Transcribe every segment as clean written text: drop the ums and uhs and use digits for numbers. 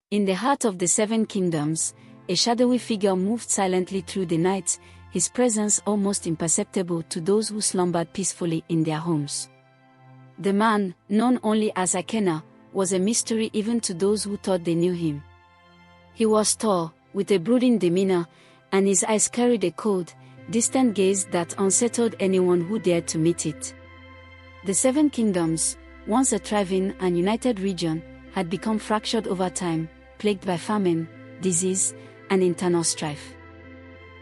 In the heart of the seven kingdoms, a shadowy figure moved silently through the night, his presence almost imperceptible to those who slumbered peacefully in their homes. The man, known only as Akena, was a mystery even to those who thought they knew him. He was tall, with a brooding demeanor, and his eyes carried a cold, distant gaze that unsettled anyone who dared to meet it. The Seven Kingdoms, once a thriving and united region, had become fractured over time, plagued by famine, disease, and internal strife.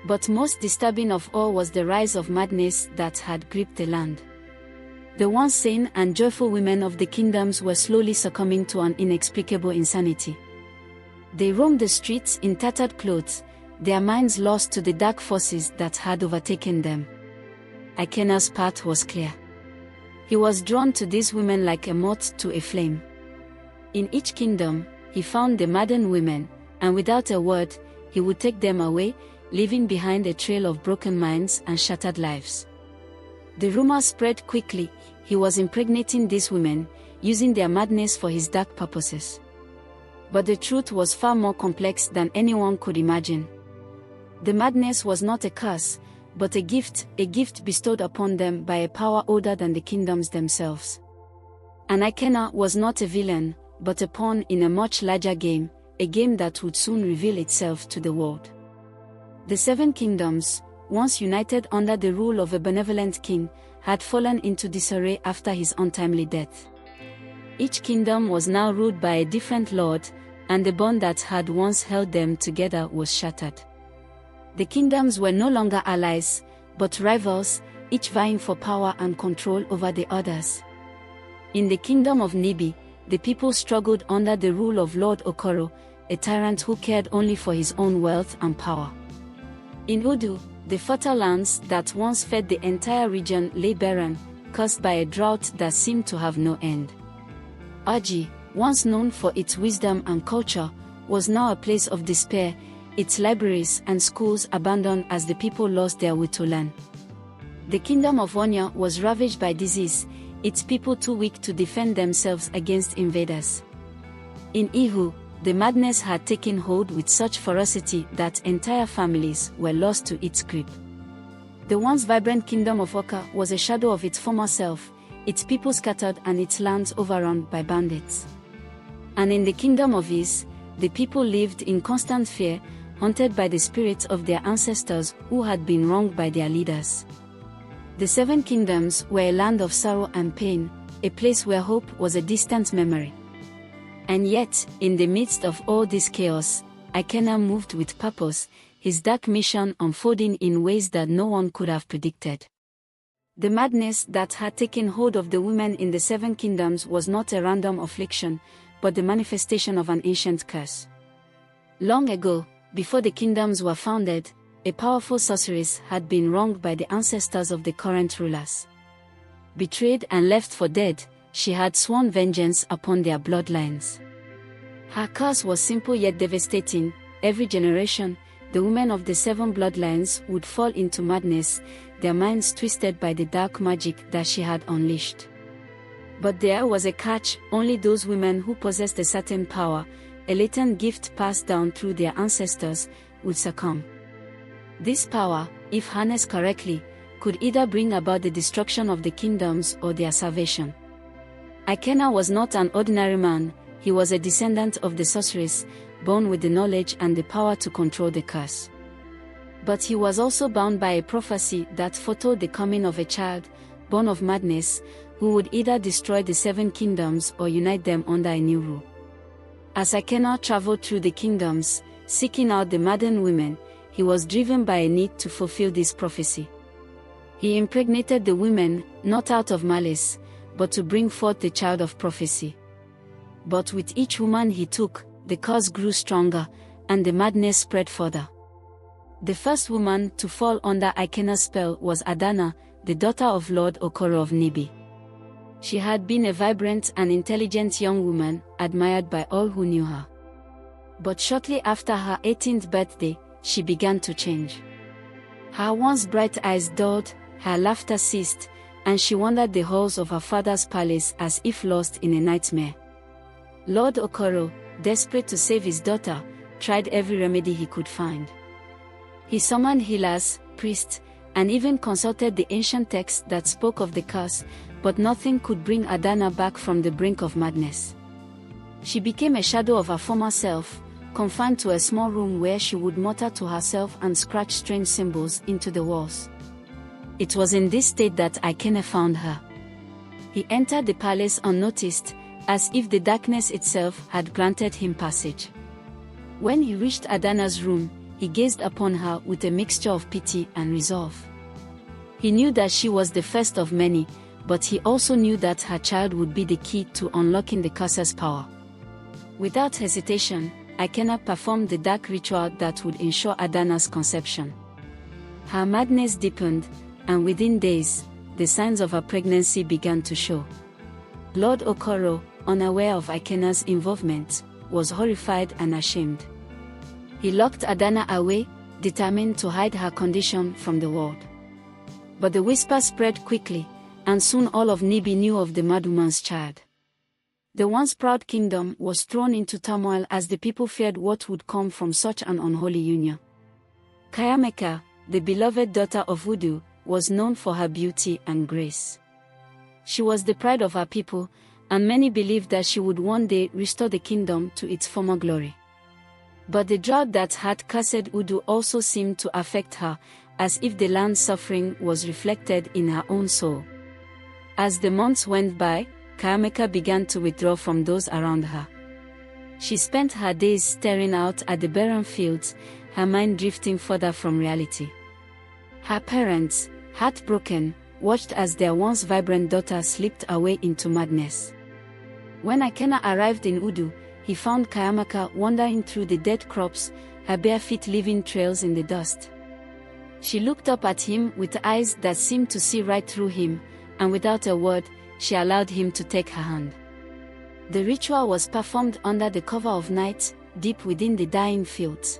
But most disturbing of all was the rise of madness that had gripped the land. The once sane and joyful women of the kingdoms were slowly succumbing to an inexplicable insanity. They roamed the streets in tattered clothes, their minds lost to the dark forces that had overtaken them. Akena's path was clear. He was drawn to these women like a moth to a flame. In each kingdom, he found the maddened women, and without a word, he would take them away, leaving behind a trail of broken minds and shattered lives. The rumor spread quickly. He was impregnating these women, using their madness for his dark purposes. But the truth was far more complex than anyone could imagine. The madness was not a curse, but a gift bestowed upon them by a power older than the kingdoms themselves. And Akena was not a villain, but a pawn in a much larger game, a game that would soon reveal itself to the world. The Seven Kingdoms, once united under the rule of a benevolent king, had fallen into disarray after his untimely death. Each kingdom was now ruled by a different lord, and the bond that had once held them together was shattered. The kingdoms were no longer allies, but rivals, each vying for power and control over the others. In the kingdom of Nibi, the people struggled under the rule of Lord Okoro, a tyrant who cared only for his own wealth and power. In Udu, the fertile lands that once fed the entire region lay barren, cursed by a drought that seemed to have no end. Aji, once known for its wisdom and culture, was now a place of despair, its libraries and schools abandoned as the people lost their will to learn. The kingdom of Onya was ravaged by disease, its people too weak to defend themselves against invaders. In Ihu, the madness had taken hold with such ferocity that entire families were lost to its grip. The once vibrant kingdom of Oka was a shadow of its former self, its people scattered and its lands overrun by bandits. And in the kingdom of Is, the people lived in constant fear, haunted by the spirits of their ancestors who had been wronged by their leaders. The Seven Kingdoms were a land of sorrow and pain, a place where hope was a distant memory. And yet, in the midst of all this chaos, Akena moved with purpose, his dark mission unfolding in ways that no one could have predicted. The madness that had taken hold of the women in the Seven Kingdoms was not a random affliction, but the manifestation of an ancient curse. Long ago, before the kingdoms were founded, a powerful sorceress had been wronged by the ancestors of the current rulers. Betrayed and left for dead, she had sworn vengeance upon their bloodlines. Her curse was simple yet devastating. Every generation, the women of the seven bloodlines would fall into madness, their minds twisted by the dark magic that she had unleashed. But there was a catch: only those women who possessed a certain power, a latent gift passed down through their ancestors, would succumb. This power, if harnessed correctly, could either bring about the destruction of the kingdoms or their salvation. Akena was not an ordinary man, he was a descendant of the sorceress, born with the knowledge and the power to control the curse. But he was also bound by a prophecy that foretold the coming of a child, born of madness, who would either destroy the seven kingdoms or unite them under a new rule. As Akena traveled through the kingdoms, seeking out the maddened women, he was driven by a need to fulfill this prophecy. He impregnated the women, not out of malice, but to bring forth the child of prophecy. But with each woman he took, the curse grew stronger, and the madness spread further. The first woman to fall under Akena's spell was Adana, the daughter of Lord Okoro of Nibi. She had been a vibrant and intelligent young woman, admired by all who knew her. But shortly after her 18th birthday, she began to change. Her once bright eyes dulled, her laughter ceased, and she wandered the halls of her father's palace as if lost in a nightmare. Lord Okoro, desperate to save his daughter, tried every remedy he could find. He summoned healers, priests, and even consulted the ancient texts that spoke of the curse, but nothing could bring Adana back from the brink of madness. She became a shadow of her former self, confined to a small room where she would mutter to herself and scratch strange symbols into the walls. It was in this state that Ikene found her. He entered the palace unnoticed, as if the darkness itself had granted him passage. When he reached Adana's room, he gazed upon her with a mixture of pity and resolve. He knew that she was the first of many, but he also knew that her child would be the key to unlocking the curse's power. Without hesitation, Ikene performed the dark ritual that would ensure Adana's conception. Her madness deepened, and within days, the signs of her pregnancy began to show. Lord Okoro, unaware of Ikene's involvement, was horrified and ashamed. He locked Adana away, determined to hide her condition from the world. But the whisper spread quickly, and soon all of Nibi knew of the mad woman's child. The once proud kingdom was thrown into turmoil as the people feared what would come from such an unholy union. Kayameka, the beloved daughter of Udu, was known for her beauty and grace. She was the pride of her people, and many believed that she would one day restore the kingdom to its former glory. But the drought that had cursed Udu also seemed to affect her, as if the land's suffering was reflected in her own soul. As the months went by, Kayameka began to withdraw from those around her. She spent her days staring out at the barren fields, her mind drifting further from reality. Her parents, heartbroken, watched as their once vibrant daughter slipped away into madness. When Ikene arrived in Udu, he found Kayameka wandering through the dead crops, her bare feet leaving trails in the dust. She looked up at him with eyes that seemed to see right through him, and without a word, she allowed him to take her hand. The ritual was performed under the cover of night, deep within the dying fields.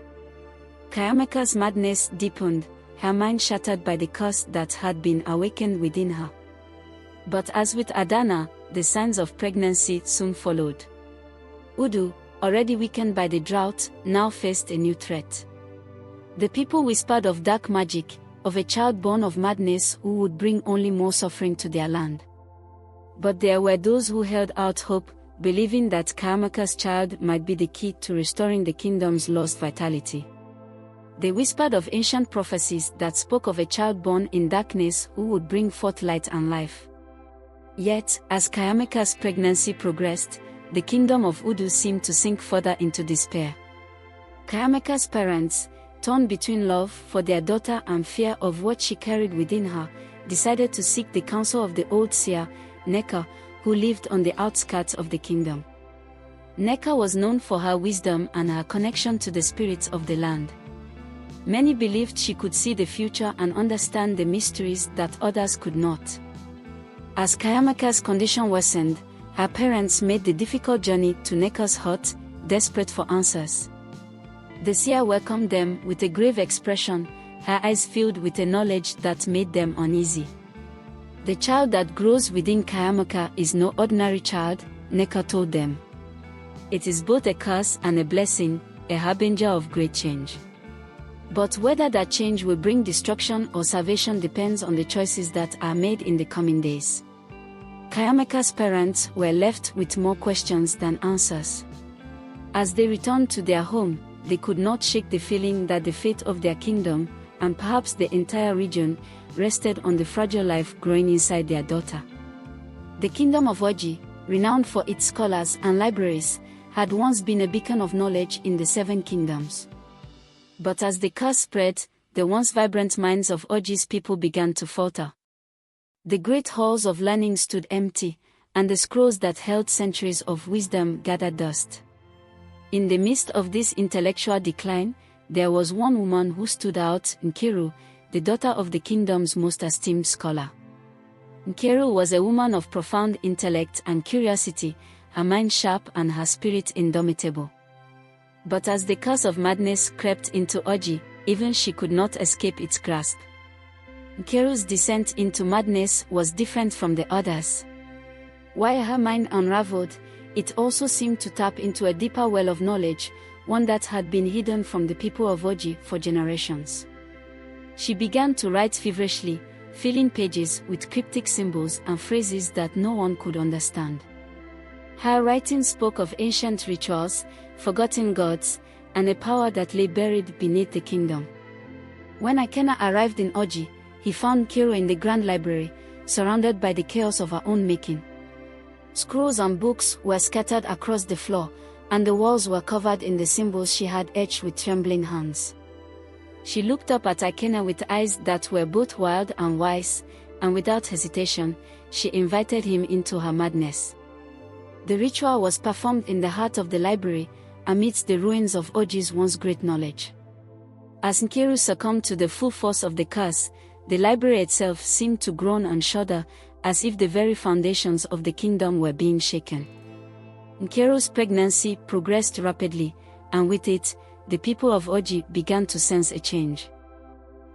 Kayameka's madness deepened, her mind shattered by the curse that had been awakened within her. But as with Adana, the signs of pregnancy soon followed. Udu, already weakened by the drought, now faced a new threat. The people whispered of dark magic, of a child born of madness who would bring only more suffering to their land. But there were those who held out hope, believing that Kayameka's child might be the key to restoring the kingdom's lost vitality. They whispered of ancient prophecies that spoke of a child born in darkness who would bring forth light and life. Yet, as Kayameka's pregnancy progressed, the kingdom of Udu seemed to sink further into despair. Kayameka's parents, torn between love for their daughter and fear of what she carried within her, decided to seek the counsel of the old seer, Neka, who lived on the outskirts of the kingdom. Neka was known for her wisdom and her connection to the spirits of the land. Many believed she could see the future and understand the mysteries that others could not. As Kayameka's condition worsened, her parents made the difficult journey to Neka's hut, desperate for answers. The seer welcomed them with a grave expression, her eyes filled with a knowledge that made them uneasy. The child that grows within Kayameka is no ordinary child, Neka told them. It is both a curse and a blessing, a harbinger of great change. But whether that change will bring destruction or salvation depends on the choices that are made in the coming days. Kayameka's parents were left with more questions than answers. As they returned to their home, they could not shake the feeling that the fate of their kingdom, and perhaps the entire region, rested on the fragile life growing inside their daughter. The kingdom of Oji, renowned for its scholars and libraries, had once been a beacon of knowledge in the Seven Kingdoms. But as the curse spread, the once vibrant minds of Oji's people began to falter. The great halls of learning stood empty, and the scrolls that held centuries of wisdom gathered dust. In the midst of this intellectual decline, there was one woman who stood out, Nkiru, the daughter of the kingdom's most esteemed scholar. Nkiru was a woman of profound intellect and curiosity, her mind sharp and her spirit indomitable. But as the curse of madness crept into Oji, even she could not escape its grasp. Nkiru's descent into madness was different from the others. While her mind unraveled, It also seemed to tap into a deeper well of knowledge, one that had been hidden from the people of Oji for generations. She began to write feverishly, filling pages with cryptic symbols and phrases that no one could understand. Her writing spoke of ancient rituals, forgotten gods, and a power that lay buried beneath the kingdom. When Ikenna arrived in Oji, he found Nkiru in the Grand Library, surrounded by the chaos of her own making. Scrolls and books were scattered across the floor, and the walls were covered in the symbols she had etched with trembling hands. She looked up at Ikenna with eyes that were both wild and wise, and without hesitation, she invited him into her madness. The ritual was performed in the heart of the library, amidst the ruins of Oji's once great knowledge. As Nkiru succumbed to the full force of the curse, the library itself seemed to groan and shudder, as if the very foundations of the kingdom were being shaken. Nkiru's pregnancy progressed rapidly, and with it, the people of Oji began to sense a change.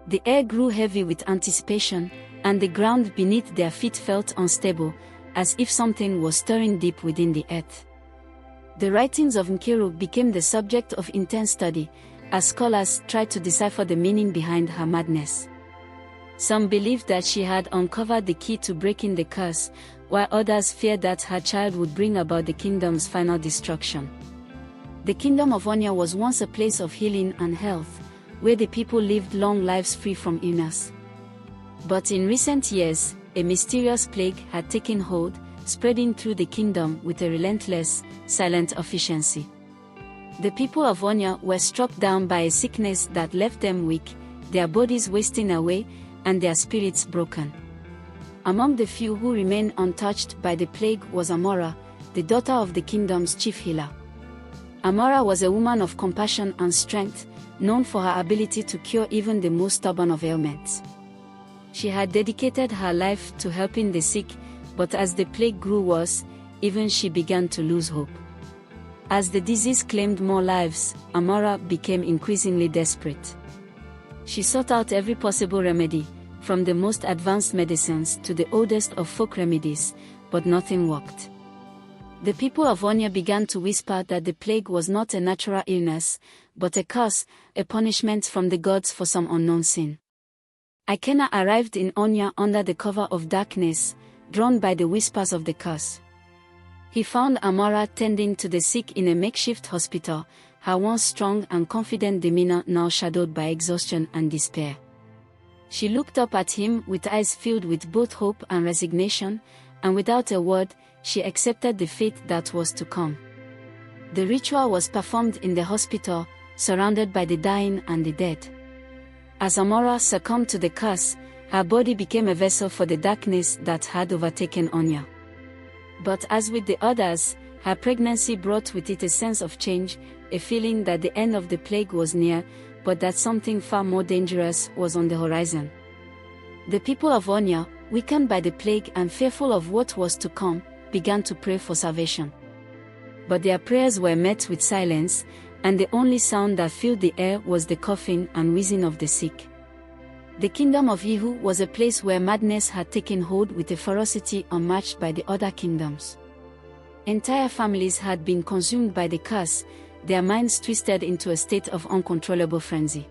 The air grew heavy with anticipation, and the ground beneath their feet felt unstable, as if something was stirring deep within the earth. The writings of Nkiru became the subject of intense study, as scholars tried to decipher the meaning behind her madness. Some believed that she had uncovered the key to breaking the curse, while others feared that her child would bring about the kingdom's final destruction. The kingdom of Onya was once a place of healing and health, where the people lived long lives free from illness. But in recent years, a mysterious plague had taken hold, spreading through the kingdom with a relentless, silent efficiency. The people of Onya were struck down by a sickness that left them weak, their bodies wasting away, and their spirits broken. Among the few who remained untouched by the plague was Amora, the daughter of the kingdom's chief healer. Amora was a woman of compassion and strength, known for her ability to cure even the most stubborn of ailments. She had dedicated her life to helping the sick, but as the plague grew worse, even she began to lose hope. As the disease claimed more lives, Amora became increasingly desperate. She sought out every possible remedy, from the most advanced medicines to the oldest of folk remedies, but nothing worked. The people of Onya began to whisper that the plague was not a natural illness, but a curse, a punishment from the gods for some unknown sin. Ikenna arrived in Onya under the cover of darkness, drawn by the whispers of the curse. He found Amora tending to the sick in a makeshift hospital, her once strong and confident demeanor now shadowed by exhaustion and despair. She looked up at him with eyes filled with both hope and resignation, and without a word, she accepted the fate that was to come. The ritual was performed in the hospital, surrounded by the dying and the dead. As Amora succumbed to the curse, her body became a vessel for the darkness that had overtaken Onya. But as with the others, her pregnancy brought with it a sense of change, a feeling that the end of the plague was near, but that something far more dangerous was on the horizon. The people of Onya, weakened by the plague and fearful of what was to come, began to pray for salvation. But their prayers were met with silence, and the only sound that filled the air was the coughing and wheezing of the sick. The kingdom of Ihu was a place where madness had taken hold with a ferocity unmatched by the other kingdoms. Entire families had been consumed by the curse, their minds twisted into a state of uncontrollable frenzy.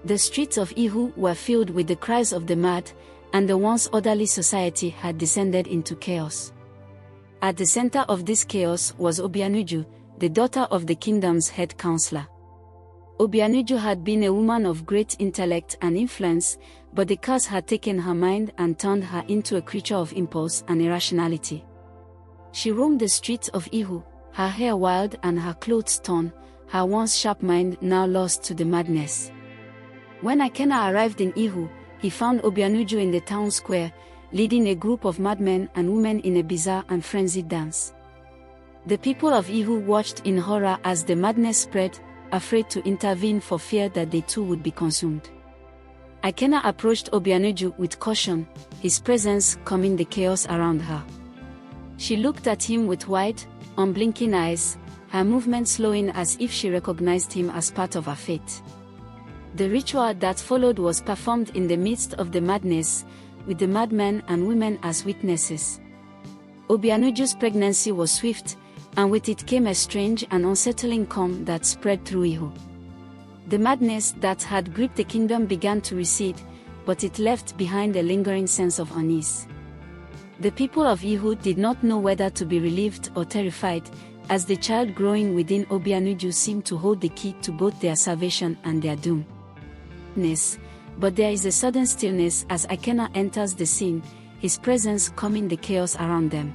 The streets of Ihu were filled with the cries of the mad, and the once orderly society had descended into chaos. At the center of this chaos was Obianuju, the daughter of the kingdom's head counselor. Obianuju had been a woman of great intellect and influence, but the curse had taken her mind and turned her into a creature of impulse and irrationality. She roamed the streets of Ihu, her hair wild and her clothes torn, her once sharp mind now lost to the madness. When Ikenna arrived in Ihu, he found Obianuju in the town square, leading a group of madmen and women in a bizarre and frenzied dance. The people of Ihu watched in horror as the madness spread, afraid to intervene for fear that they too would be consumed. Ikenna approached Obianuju with caution, his presence calming the chaos around her. She looked at him with wide, unblinking eyes, her movements slowing as if she recognized him as part of her fate. The ritual that followed was performed in the midst of the madness, with the madmen and women as witnesses. Obianuju's pregnancy was swift, and with it came a strange and unsettling calm that spread through Ihu. The madness that had gripped the kingdom began to recede, but it left behind a lingering sense of unease. The people of Ihu did not know whether to be relieved or terrified, as the child growing within Obianuju seemed to hold the key to both their salvation and their doom. But there is a sudden stillness as Akena enters the scene, his presence calming the chaos around them.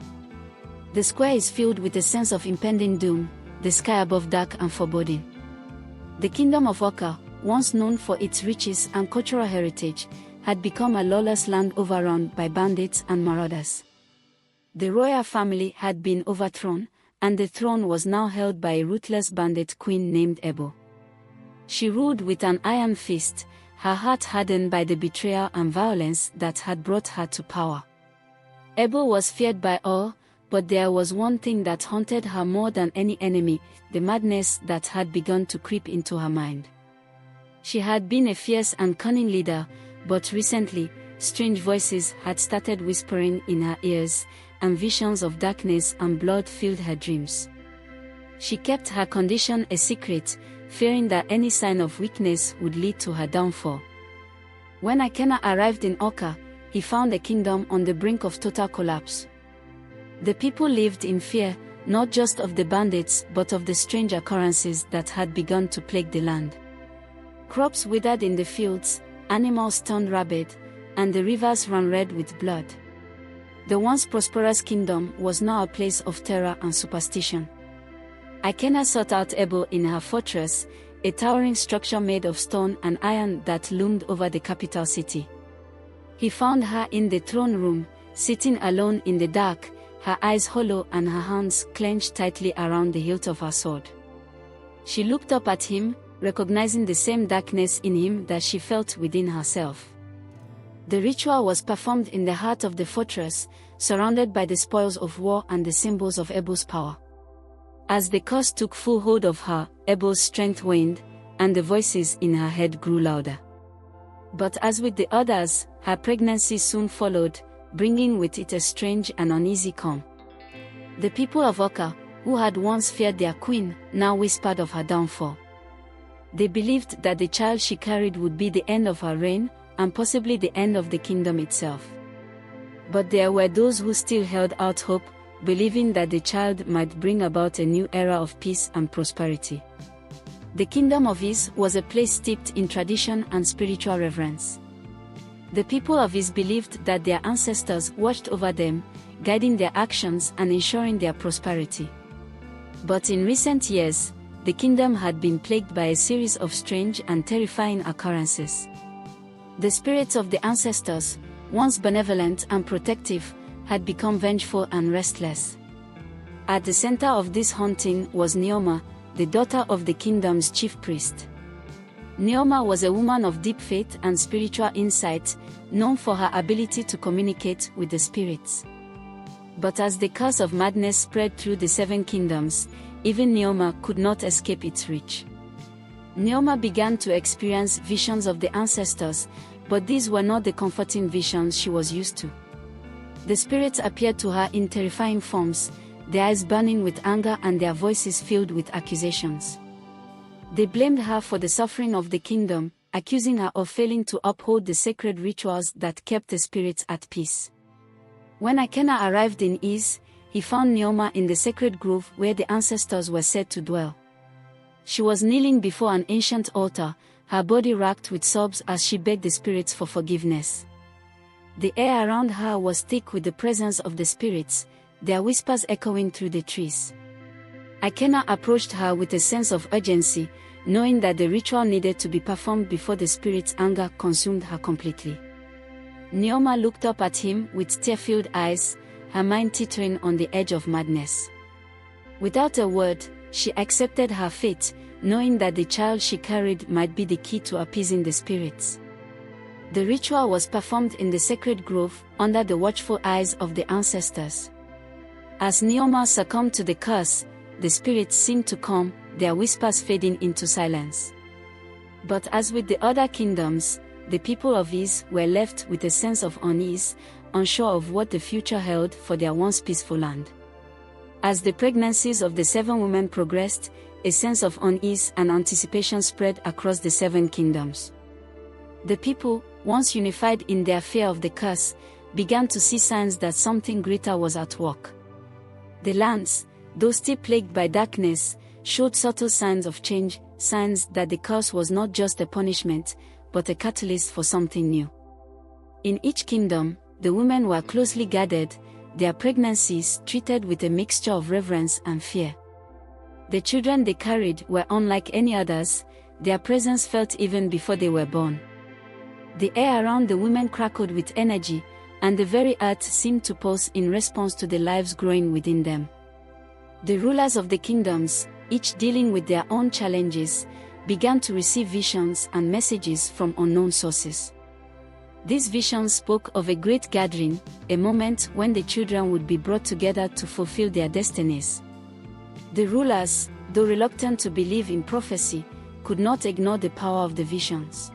The square is filled with a sense of impending doom, the sky above dark and foreboding. The kingdom of Oka, once known for its riches and cultural heritage, had become a lawless land overrun by bandits and marauders. The royal family had been overthrown, and the throne was now held by a ruthless bandit queen named Ebo. She ruled with an iron fist, her heart hardened by the betrayal and violence that had brought her to power. Ebo was feared by all, but there was one thing that haunted her more than any enemy, the madness that had begun to creep into her mind. She had been a fierce and cunning leader, but recently, strange voices had started whispering in her ears, and visions of darkness and blood filled her dreams. She kept her condition a secret, fearing that any sign of weakness would lead to her downfall. When Akena arrived in Oka, he found the kingdom on the brink of total collapse. The people lived in fear, not just of the bandits but of the strange occurrences that had begun to plague the land. Crops withered in the fields, animals turned rabid, and the rivers ran red with blood. The once prosperous kingdom was now a place of terror and superstition. Akena sought out Ebo in her fortress, a towering structure made of stone and iron that loomed over the capital city. He found her in the throne room, sitting alone in the dark, her eyes hollow and her hands clenched tightly around the hilt of her sword. She looked up at him, recognizing the same darkness in him that she felt within herself. The ritual was performed in the heart of the fortress, surrounded by the spoils of war and the symbols of Ebo's power. As the curse took full hold of her, Ebo's strength waned, and the voices in her head grew louder. But as with the others, her pregnancy soon followed, bringing with it a strange and uneasy calm. The people of Oka, who had once feared their queen, now whispered of her downfall. They believed that the child she carried would be the end of her reign, and possibly the end of the kingdom itself. But there were those who still held out hope, believing that the child might bring about a new era of peace and prosperity. The kingdom of Is was a place steeped in tradition and spiritual reverence. The people of Is believed that their ancestors watched over them, guiding their actions and ensuring their prosperity. But in recent years, the kingdom had been plagued by a series of strange and terrifying occurrences. The spirits of the ancestors, once benevolent and protective, had become vengeful and restless. At the center of this haunting was Neoma, the daughter of the kingdom's chief priest. Neoma was a woman of deep faith and spiritual insight, known for her ability to communicate with the spirits. But as the curse of madness spread through the 7 kingdoms, even Neoma could not escape its reach. Neoma began to experience visions of the ancestors, but these were not the comforting visions she was used to. The spirits appeared to her in terrifying forms, their eyes burning with anger and their voices filled with accusations. They blamed her for the suffering of the kingdom, accusing her of failing to uphold the sacred rituals that kept the spirits at peace. When Akena arrived in Is, he found Neoma in the sacred grove where the ancestors were said to dwell. She was kneeling before an ancient altar, her body racked with sobs as she begged the spirits for forgiveness. The air around her was thick with the presence of the spirits, their whispers echoing through the trees. Akena approached her with a sense of urgency, knowing that the ritual needed to be performed before the spirit's anger consumed her completely. Neoma looked up at him with tear-filled eyes, her mind teetering on the edge of madness. Without a word, she accepted her fate, knowing that the child she carried might be the key to appeasing the spirits. The ritual was performed in the sacred grove, under the watchful eyes of the ancestors. As Neoma succumbed to the curse, the spirits seemed to calm, their whispers fading into silence. But as with the other kingdoms, the people of Is were left with a sense of unease, unsure of what the future held for their once peaceful land. As the pregnancies of the 7 women progressed, a sense of unease and anticipation spread across the 7 kingdoms. The people, once unified in their fear of the curse, began to see signs that something greater was at work. The lands, though still plagued by darkness, showed subtle signs of change, signs that the curse was not just a punishment, but a catalyst for something new. In each kingdom, the women were closely guarded, their pregnancies treated with a mixture of reverence and fear. The children they carried were unlike any others, their presence felt even before they were born. The air around the women crackled with energy, and the very earth seemed to pulse in response to the lives growing within them. The rulers of the kingdoms, each dealing with their own challenges, began to receive visions and messages from unknown sources. These visions spoke of a great gathering, a moment when the children would be brought together to fulfill their destinies. The rulers, though reluctant to believe in prophecy, could not ignore the power of the visions.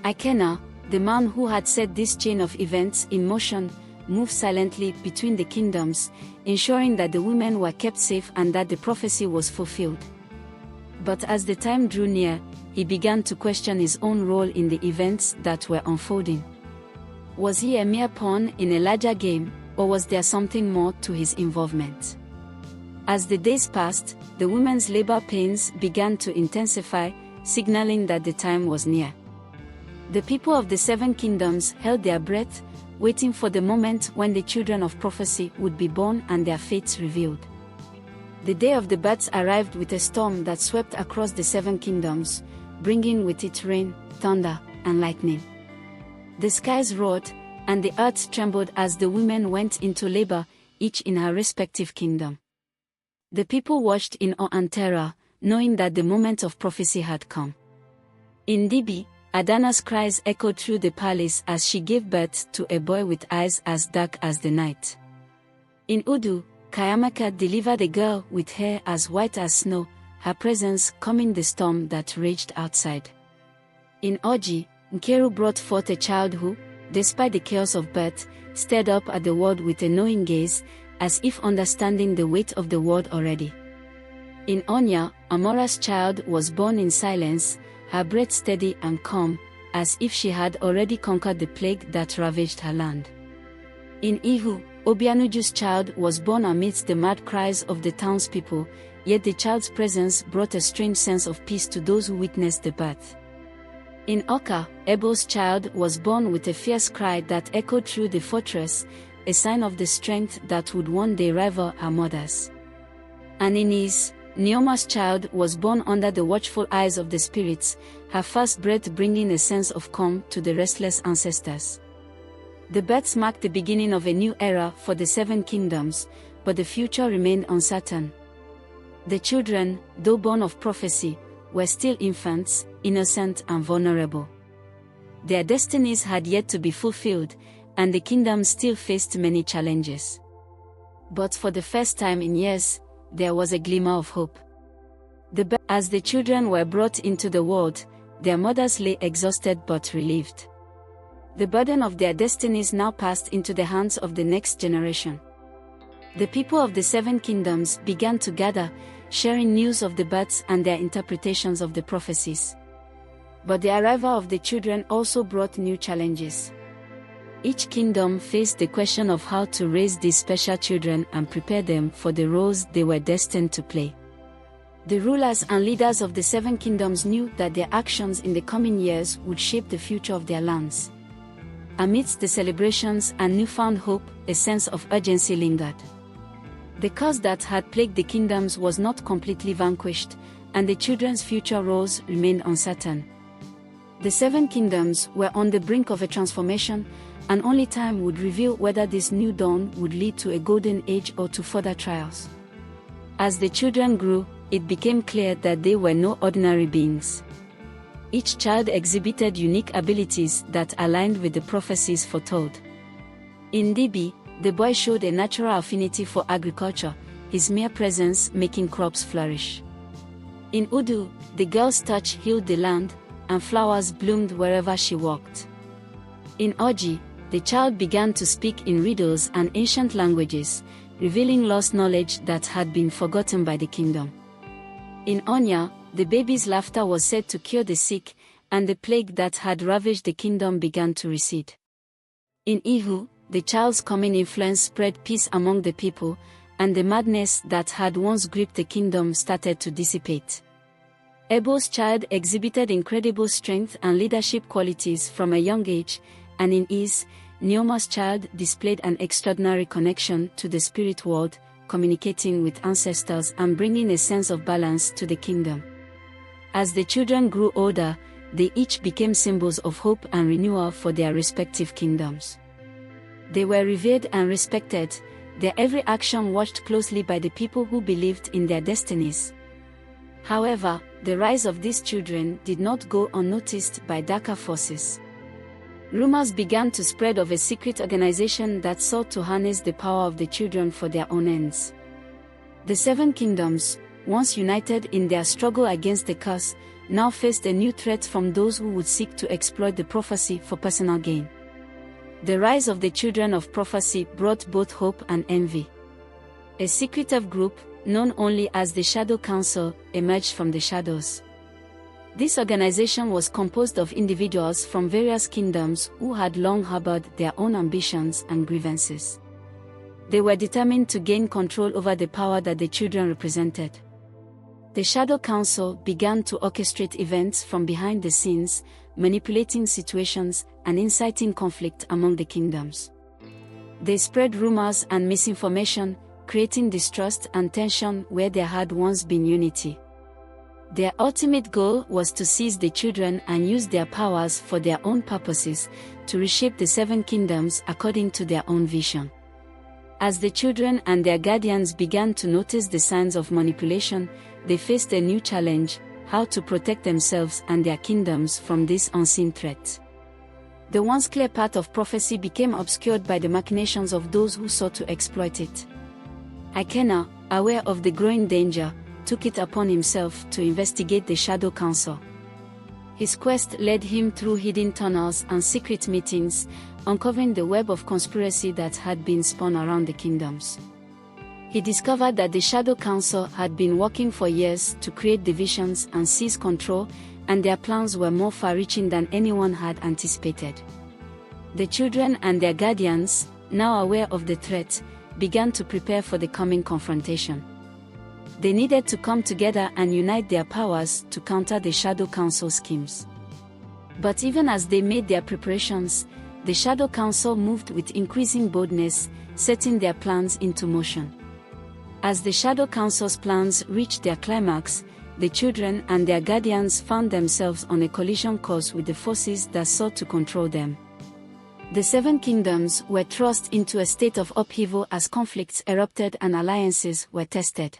Ikena, the man who had set this chain of events in motion, moved silently between the kingdoms, ensuring that the women were kept safe and that the prophecy was fulfilled. But as the time drew near, he began to question his own role in the events that were unfolding. Was he a mere pawn in a larger game, or was there something more to his involvement? As the days passed, the women's labor pains began to intensify, signaling that the time was near. The people of the 7 kingdoms held their breath, waiting for the moment when the children of prophecy would be born and their fates revealed. The day of the births arrived with a storm that swept across the 7 kingdoms, bringing with it rain, thunder, and lightning. The skies roared, and the earth trembled as the women went into labor, each in her respective kingdom. The people watched in awe and terror, knowing that the moment of prophecy had come. In Dibi, Adana's cries echoed through the palace as she gave birth to a boy with eyes as dark as the night. In Udu, Kayamaka delivered a girl with hair as white as snow, her presence calming the storm that raged outside. In Oji, Nkeru brought forth a child who, despite the chaos of birth, stared up at the world with a knowing gaze, as if understanding the weight of the world already. In Onya, Amora's child was born in silence, her breath steady and calm, as if she had already conquered the plague that ravaged her land. In Ihu, Obianuju's child was born amidst the mad cries of the townspeople, yet the child's presence brought a strange sense of peace to those who witnessed the birth. In Oka, Ebo's child was born with a fierce cry that echoed through the fortress, a sign of the strength that would one day rival her mother's. And in Is, Neoma's child was born under the watchful eyes of the spirits, her first breath bringing a sense of calm to the restless ancestors. The births marked the beginning of a new era for the 7 kingdoms, but the future remained uncertain. The children, though born of prophecy, were still infants, innocent and vulnerable. Their destinies had yet to be fulfilled, and the kingdom still faced many challenges. But for the first time in years, there was a glimmer of hope. As the children were brought into the world, their mothers lay exhausted but relieved. The burden of their destinies now passed into the hands of the next generation. The people of the 7 kingdoms began to gather, sharing news of the births and their interpretations of the prophecies. But the arrival of the children also brought new challenges. Each kingdom faced the question of how to raise these special children and prepare them for the roles they were destined to play. The rulers and leaders of the 7 kingdoms knew that their actions in the coming years would shape the future of their lands. Amidst the celebrations and newfound hope, a sense of urgency lingered. The curse that had plagued the kingdoms was not completely vanquished, and the children's future roles remained uncertain. The 7 kingdoms were on the brink of a transformation, and only time would reveal whether this new dawn would lead to a golden age or to further trials. As the children grew, it became clear that they were no ordinary beings. Each child exhibited unique abilities that aligned with the prophecies foretold. In Dibi, the boy showed a natural affinity for agriculture, his mere presence making crops flourish. In Udu, the girl's touch healed the land, and flowers bloomed wherever she walked. In Oji, the child began to speak in riddles and ancient languages, revealing lost knowledge that had been forgotten by the kingdom. In Onya, the baby's laughter was said to cure the sick, and the plague that had ravaged the kingdom began to recede. In Ihu, the child's coming influence spread peace among the people, and the madness that had once gripped the kingdom started to dissipate. Ebo's child exhibited incredible strength and leadership qualities from a young age, and in Is, Neoma's child displayed an extraordinary connection to the spirit world, communicating with ancestors and bringing a sense of balance to the kingdom. As the children grew older, they each became symbols of hope and renewal for their respective kingdoms. They were revered and respected, their every action watched closely by the people who believed in their destinies. However, the rise of these children did not go unnoticed by darker forces. Rumors began to spread of a secret organization that sought to harness the power of the children for their own ends. The Seven Kingdoms, once united in their struggle against the curse, now faced a new threat from those who would seek to exploit the prophecy for personal gain. The rise of the children of prophecy brought both hope and envy. A secretive group, known only as the Shadow Council, emerged from the shadows. This organization was composed of individuals from various kingdoms who had long harbored their own ambitions and grievances. They were determined to gain control over the power that the children represented. The Shadow Council began to orchestrate events from behind the scenes, manipulating situations and inciting conflict among the kingdoms. They spread rumors and misinformation, creating distrust and tension where there had once been unity. Their ultimate goal was to seize the children and use their powers for their own purposes, to reshape the Seven Kingdoms according to their own vision. As the children and their guardians began to notice the signs of manipulation, they faced a new challenge: how to protect themselves and their kingdoms from this unseen threat. The once clear path of prophecy became obscured by the machinations of those who sought to exploit it. Ikena, aware of the growing danger, took it upon himself to investigate the Shadow Council. His quest led him through hidden tunnels and secret meetings, uncovering the web of conspiracy that had been spun around the kingdoms. He discovered that the Shadow Council had been working for years to create divisions and seize control, and their plans were more far-reaching than anyone had anticipated. The children and their guardians, now aware of the threat, began to prepare for the coming confrontation. They needed to come together and unite their powers to counter the Shadow Council schemes. But even as they made their preparations, the Shadow Council moved with increasing boldness, setting their plans into motion. As the Shadow Council's plans reached their climax, the children and their guardians found themselves on a collision course with the forces that sought to control them. The Seven Kingdoms were thrust into a state of upheaval as conflicts erupted and alliances were tested.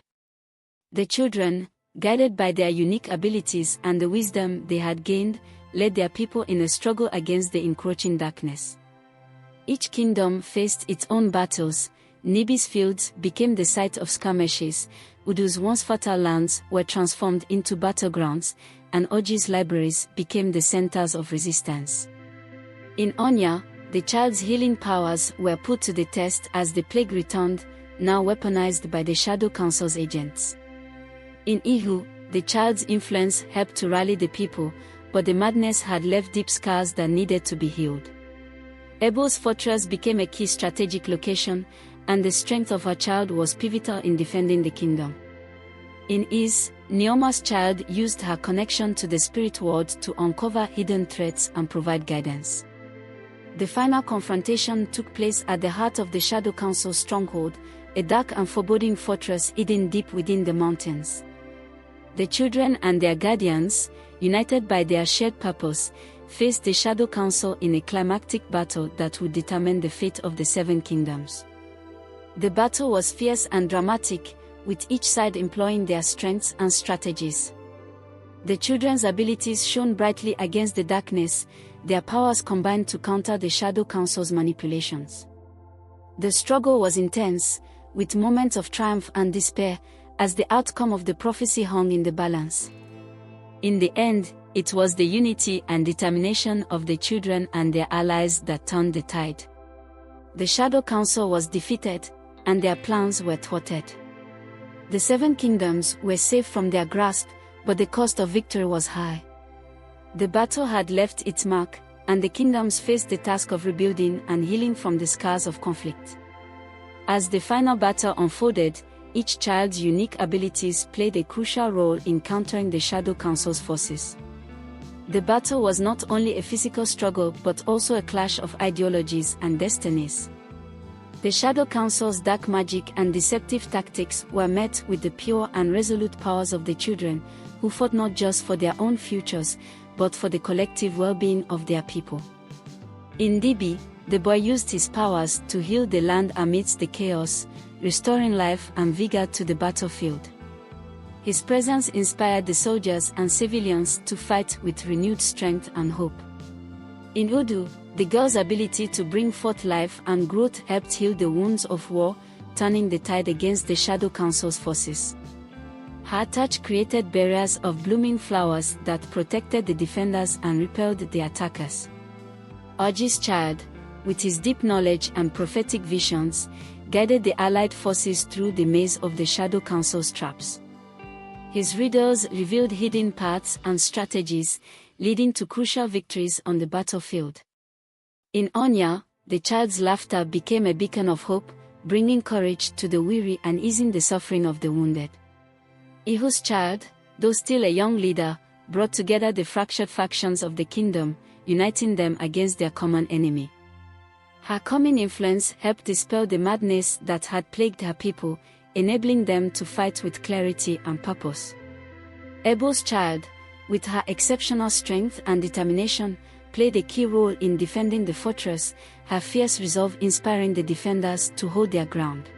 The children, guided by their unique abilities and the wisdom they had gained, led their people in a struggle against the encroaching darkness. Each kingdom faced its own battles. Nibi's fields became the site of skirmishes, Udu's once fertile lands were transformed into battlegrounds, and Oji's libraries became the centers of resistance. In Onya, the child's healing powers were put to the test as the plague returned, now weaponized by the Shadow Council's agents. In Ihu, the child's influence helped to rally the people, but the madness had left deep scars that needed to be healed. Ebo's fortress became a key strategic location, and the strength of her child was pivotal in defending the kingdom. In Is, Neoma's child used her connection to the spirit world to uncover hidden threats and provide guidance. The final confrontation took place at the heart of the Shadow Council's stronghold, a dark and foreboding fortress hidden deep within the mountains. The children and their guardians, united by their shared purpose, faced the Shadow Council in a climactic battle that would determine the fate of the Seven Kingdoms. The battle was fierce and dramatic, with each side employing their strengths and strategies. The children's abilities shone brightly against the darkness, their powers combined to counter the Shadow Council's manipulations. The struggle was intense, with moments of triumph and despair, as the outcome of the prophecy hung in the balance. In the end, it was the unity and determination of the children and their allies that turned the tide. The Shadow Council was defeated, and their plans were thwarted. The 7 kingdoms were safe from their grasp, but the cost of victory was high. The battle had left its mark, and the kingdoms faced the task of rebuilding and healing from the scars of conflict. As the final battle unfolded, each child's unique abilities played a crucial role in countering the Shadow Council's forces. The battle was not only a physical struggle but also a clash of ideologies and destinies. The Shadow Council's dark magic and deceptive tactics were met with the pure and resolute powers of the children, who fought not just for their own futures, but for the collective well-being of their people. In Dibi, the boy used his powers to heal the land amidst the chaos, restoring life and vigor to the battlefield. His presence inspired the soldiers and civilians to fight with renewed strength and hope. In Udu, the girl's ability to bring forth life and growth helped heal the wounds of war, turning the tide against the Shadow Council's forces. Her touch created barriers of blooming flowers that protected the defenders and repelled the attackers. Oji's child, with his deep knowledge and prophetic visions, guided the allied forces through the maze of the Shadow Council's traps. His riddles revealed hidden paths and strategies, leading to crucial victories on the battlefield. In Onya, the child's laughter became a beacon of hope, bringing courage to the weary and easing the suffering of the wounded. Ihu's child, though still a young leader, brought together the fractured factions of the kingdom, uniting them against their common enemy. Her calming influence helped dispel the madness that had plagued her people, enabling them to fight with clarity and purpose. Ebo's child, with her exceptional strength and determination, played a key role in defending the fortress, her fierce resolve inspiring the defenders to hold their ground.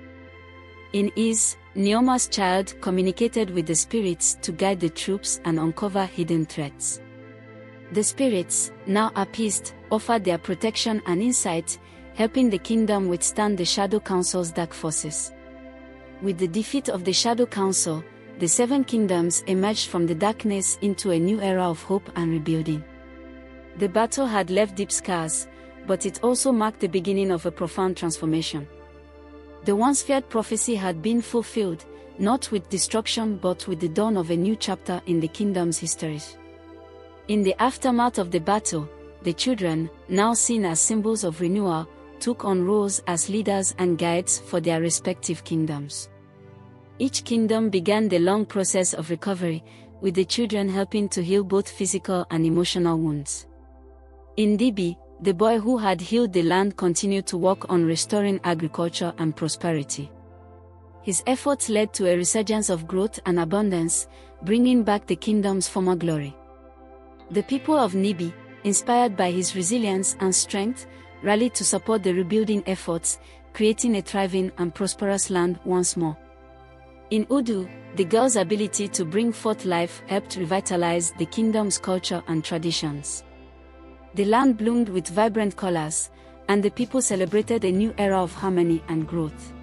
In Is, Neoma's child communicated with the spirits to guide the troops and uncover hidden threats. The spirits, now appeased, offered their protection and insight, helping the kingdom withstand the Shadow Council's dark forces. With the defeat of the Shadow Council, the 7 kingdoms emerged from the darkness into a new era of hope and rebuilding. The battle had left deep scars, but it also marked the beginning of a profound transformation. The once feared prophecy had been fulfilled, not with destruction but with the dawn of a new chapter in the kingdom's history. In the aftermath of the battle, the children, now seen as symbols of renewal, took on roles as leaders and guides for their respective kingdoms. Each kingdom began the long process of recovery, with the children helping to heal both physical and emotional wounds. In Dibi, the boy who had healed the land continued to work on restoring agriculture and prosperity. His efforts led to a resurgence of growth and abundance, bringing back the kingdom's former glory. The people of Nibi, inspired by his resilience and strength, rallied to support the rebuilding efforts, creating a thriving and prosperous land once more. In Udu, the girl's ability to bring forth life helped revitalize the kingdom's culture and traditions. The land bloomed with vibrant colors, and the people celebrated a new era of harmony and growth.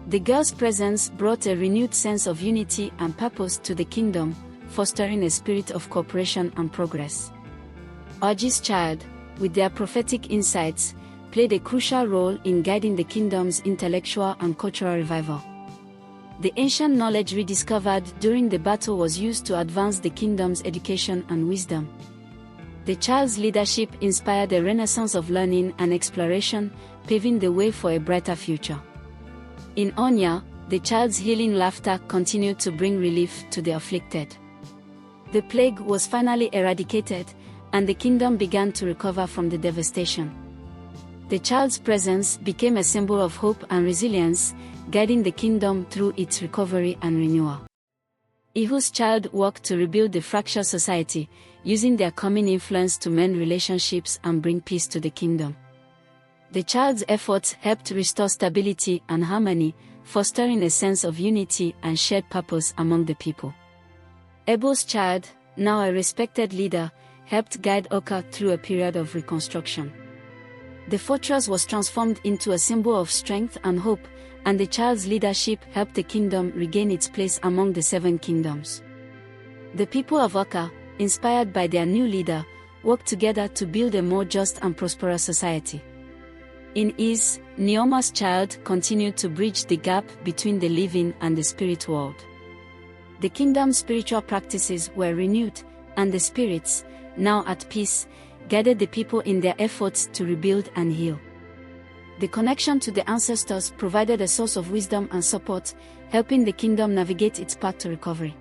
The girl's presence brought a renewed sense of unity and purpose to the kingdom, fostering a spirit of cooperation and progress. Oji's child, with their prophetic insights, played a crucial role in guiding the kingdom's intellectual and cultural revival. The ancient knowledge rediscovered during the battle was used to advance the kingdom's education and wisdom. The child's leadership inspired a renaissance of learning and exploration, paving the way for a brighter future. In Onya, the child's healing laughter continued to bring relief to the afflicted. The plague was finally eradicated, and the kingdom began to recover from the devastation. The child's presence became a symbol of hope and resilience, guiding the kingdom through its recovery and renewal. Ihu's child worked to rebuild the fractured society, using their common influence to mend relationships and bring peace to the kingdom. The child's efforts helped restore stability and harmony, fostering a sense of unity and shared purpose among the people. Ebo's child, now a respected leader, helped guide Oka through a period of reconstruction. The fortress was transformed into a symbol of strength and hope, and the child's leadership helped the kingdom regain its place among the 7 kingdoms. The people of Oka, inspired by their new leader, worked together to build a more just and prosperous society. In Is, Neoma's child continued to bridge the gap between the living and the spirit world. The kingdom's spiritual practices were renewed, and the spirits, now at peace, guided the people in their efforts to rebuild and heal. The connection to the ancestors provided a source of wisdom and support, helping the kingdom navigate its path to recovery.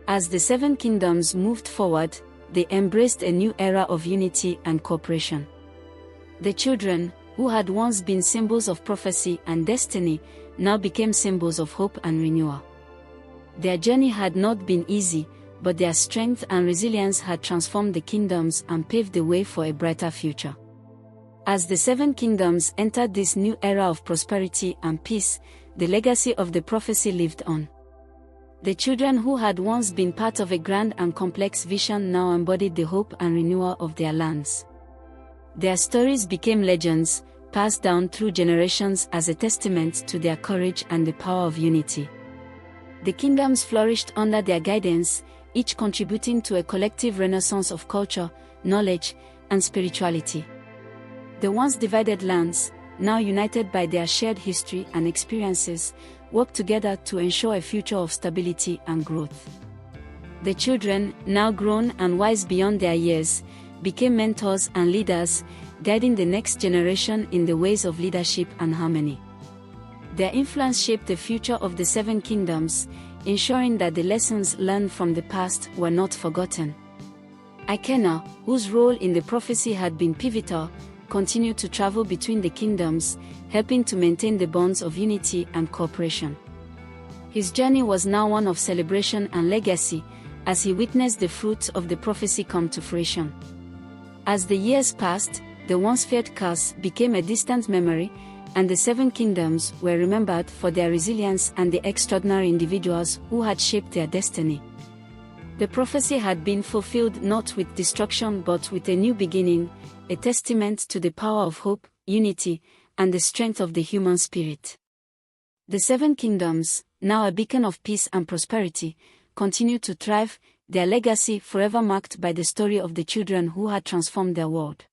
As the seven kingdoms moved forward, they embraced a new era of unity and cooperation. The children, who had once been symbols of prophecy and destiny, now became symbols of hope and renewal. Their journey had not been easy, but their strength and resilience had transformed the kingdoms and paved the way for a brighter future. As the seven kingdoms entered this new era of prosperity and peace, the legacy of the prophecy lived on. The children who had once been part of a grand and complex vision now embodied the hope and renewal of their lands. Their stories became legends, passed down through generations as a testament to their courage and the power of unity. The kingdoms flourished under their guidance, each contributing to a collective renaissance of culture, knowledge, and spirituality. The once divided lands, now united by their shared history and experiences, worked together to ensure a future of stability and growth. The children, now grown and wise beyond their years, became mentors and leaders, guiding the next generation in the ways of leadership and harmony. Their influence shaped the future of the seven kingdoms, ensuring that the lessons learned from the past were not forgotten. Ikena, whose role in the prophecy had been pivotal, continued to travel between the kingdoms, helping to maintain the bonds of unity and cooperation. His journey was now one of celebration and legacy, as he witnessed the fruits of the prophecy come to fruition. As the years passed, the once feared curse became a distant memory, and the seven kingdoms were remembered for their resilience and the extraordinary individuals who had shaped their destiny. The prophecy had been fulfilled not with destruction but with a new beginning, a testament to the power of hope, unity, and the strength of the human spirit. The seven kingdoms, now a beacon of peace and prosperity, continued to thrive, their legacy forever marked by the story of the children who had transformed their world.